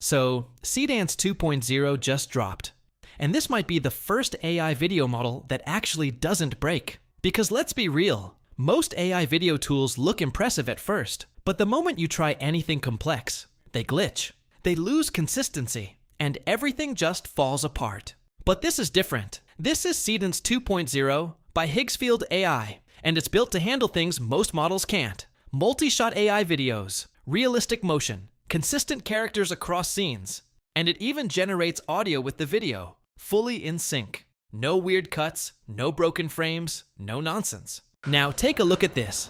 So, Seedance 2.0 just dropped. And this might be the first AI video model that actually doesn't break. Because let's be real, most AI video tools look impressive at first, but the moment you try anything complex, they glitch, they lose consistency, and everything just falls apart. But this is different. This is Seedance 2.0 by Higgsfield AI, and it's built to handle things most models can't. Multi-shot AI videos, realistic motion, consistent characters across scenes, and it even generates audio with the video, fully in sync. No weird cuts, no broken frames, no nonsense. Now take a look at this.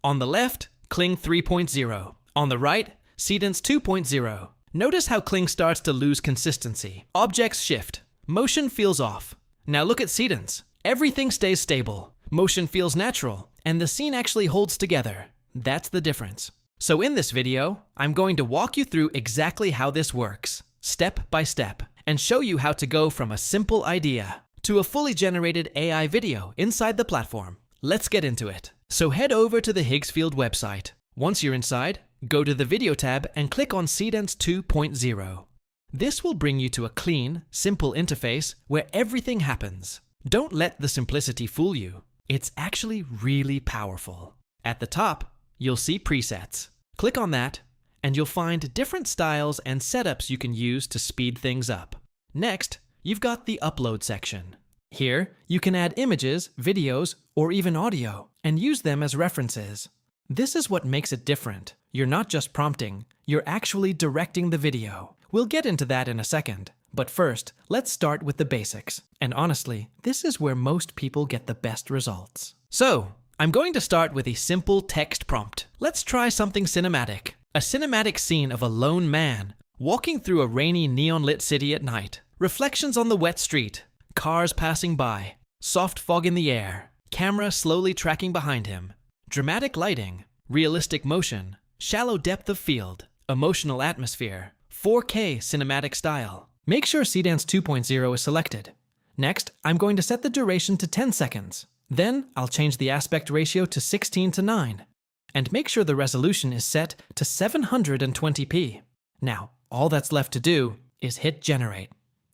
On the left, Kling 3.0. On the right, Seedance 2.0. Notice how Kling starts to lose consistency. Objects shift. Motion feels off. Now look at Seedance. Everything stays stable. Motion feels natural, and the scene actually holds together. That's the difference. So in this video, I'm going to walk you through exactly how this works, step by step, and show you how to go from a simple idea to a fully generated AI video inside the platform. Let's get into it. So head over to the Higgsfield website. Once you're inside, go to the Video tab and click on Seedance 2.0. This will bring you to a clean, simple interface where everything happens. Don't let the simplicity fool you. It's actually really powerful. At the top, you'll see presets. Click on that, and you'll find different styles and setups you can use to speed things up. Next, you've got the Upload section. Here, you can add images, videos, or even audio, and use them as references. This is what makes it different. You're not just prompting, you're actually directing the video. We'll get into that in a second. But first, let's start with the basics. And honestly, this is where most people get the best results. So, I'm going to start with a simple text prompt. Let's try something cinematic. A cinematic scene of a lone man walking through a rainy neon-lit city at night. Reflections on the wet street. Cars passing by, soft fog in the air, camera slowly tracking behind him, dramatic lighting, realistic motion, shallow depth of field, emotional atmosphere, 4K cinematic style. Make sure Seedance 2.0 is selected. Next, I'm going to set the duration to 10 seconds. Then, I'll change the aspect ratio to 16:9. And make sure the resolution is set to 720p. Now, all that's left to do is hit generate.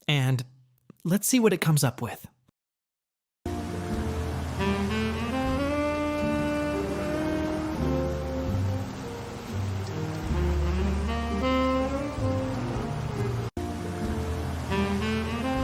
And let's see what it comes up with.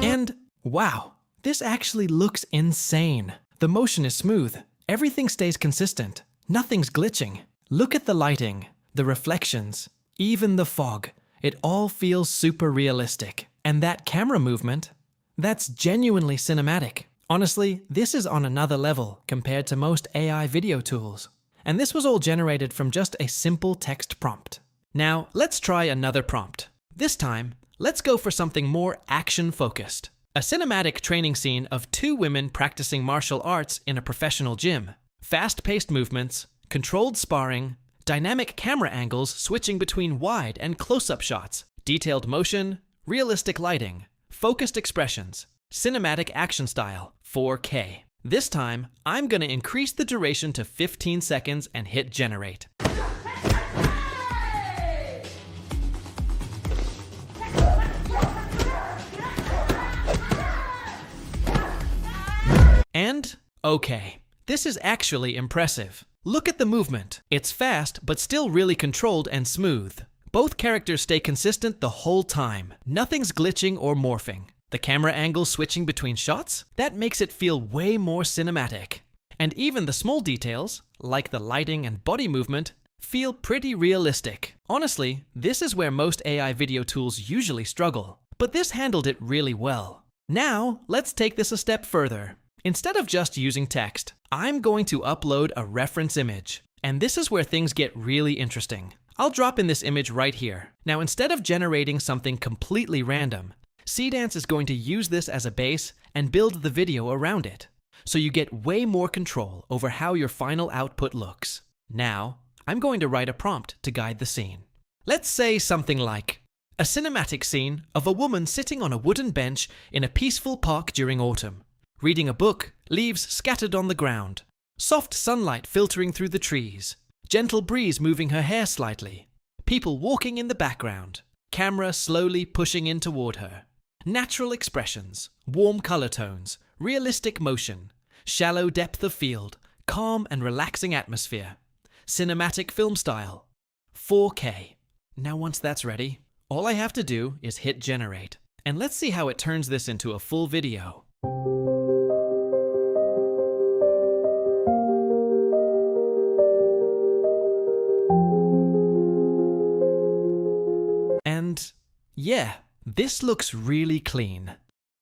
And wow, this actually looks insane. The motion is smooth. Everything stays consistent. Nothing's glitching. Look at the lighting, the reflections, even the fog. It all feels super realistic. And that camera movement, that's genuinely cinematic. Honestly, this is on another level compared to most AI video tools. And this was all generated from just a simple text prompt. Now, let's try another prompt. This time, let's go for something more action-focused. A cinematic training scene of two women practicing martial arts in a professional gym. Fast-paced movements, controlled sparring, dynamic camera angles switching between wide and close-up shots, detailed motion, realistic lighting, focused expressions, cinematic action style, 4K. This time, I'm going to increase the duration to 15 seconds and hit generate. And, okay, this is actually impressive. Look at the movement. It's fast, but still really controlled and smooth. Both characters stay consistent the whole time. Nothing's glitching or morphing. The camera angle switching between shots? That makes it feel way more cinematic. And even the small details, like the lighting and body movement, feel pretty realistic. Honestly, this is where most AI video tools usually struggle. But this handled it really well. Now, let's take this a step further. Instead of just using text, I'm going to upload a reference image. And this is where things get really interesting. I'll drop in this image right here. Now, instead of generating something completely random, Seedance is going to use this as a base and build the video around it, so you get way more control over how your final output looks. Now, I'm going to write a prompt to guide the scene. Let's say something like, a cinematic scene of a woman sitting on a wooden bench in a peaceful park during autumn, reading a book, leaves scattered on the ground, soft sunlight filtering through the trees, gentle breeze moving her hair slightly, people walking in the background, camera slowly pushing in toward her, natural expressions, warm color tones, realistic motion, shallow depth of field, calm and relaxing atmosphere, cinematic film style, 4K. Now once that's ready, all I have to do is hit generate, and let's see how it turns this into a full video. And yeah, this looks really clean.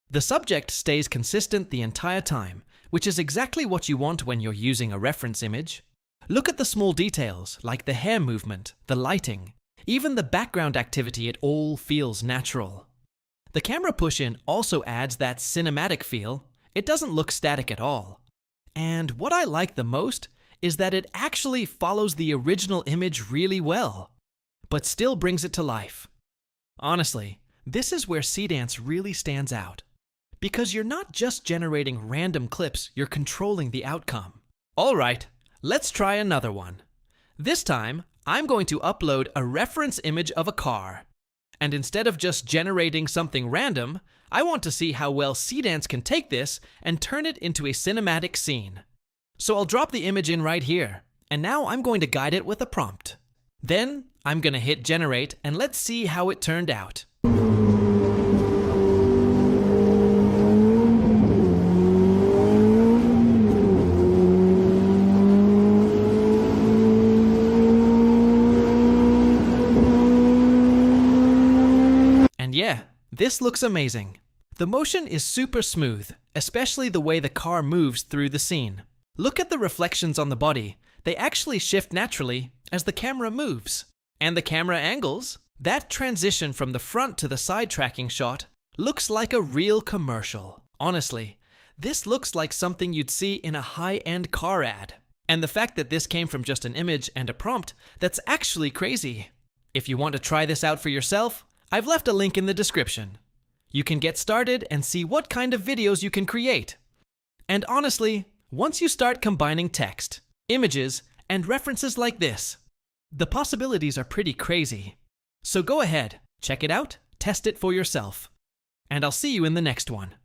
The subject stays consistent the entire time, which is exactly what you want when you're using a reference image. Look at the small details, like the hair movement, the lighting, even the background activity. It all feels natural. The camera push-in also adds that cinematic feel. It doesn't look static at all. And what I like the most is that it actually follows the original image really well, but still brings it to life. Honestly, this is where Seedance really stands out, because you're not just generating random clips, you're controlling the outcome. All right, let's try another one. This time, I'm going to upload a reference image of a car. And instead of just generating something random, I want to see how well Seedance can take this and turn it into a cinematic scene. So I'll drop the image in right here, and now I'm going to guide it with a prompt. Then I'm going to hit generate, and let's see how it turned out. And yeah, this looks amazing. The motion is super smooth, especially the way the car moves through the scene. Look at the reflections on the body. They actually shift naturally as the camera moves. And the camera angles, that transition from the front to the side tracking shot looks like a real commercial. Honestly, this looks like something you'd see in a high-end car ad. And the fact that this came from just an image and a prompt, that's actually crazy. If you want to try this out for yourself, I've left a link in the description. You can get started and see what kind of videos you can create. And honestly, once you start combining text, images, and references like this, the possibilities are pretty crazy. So go ahead, check it out, test it for yourself. And I'll see you in the next one.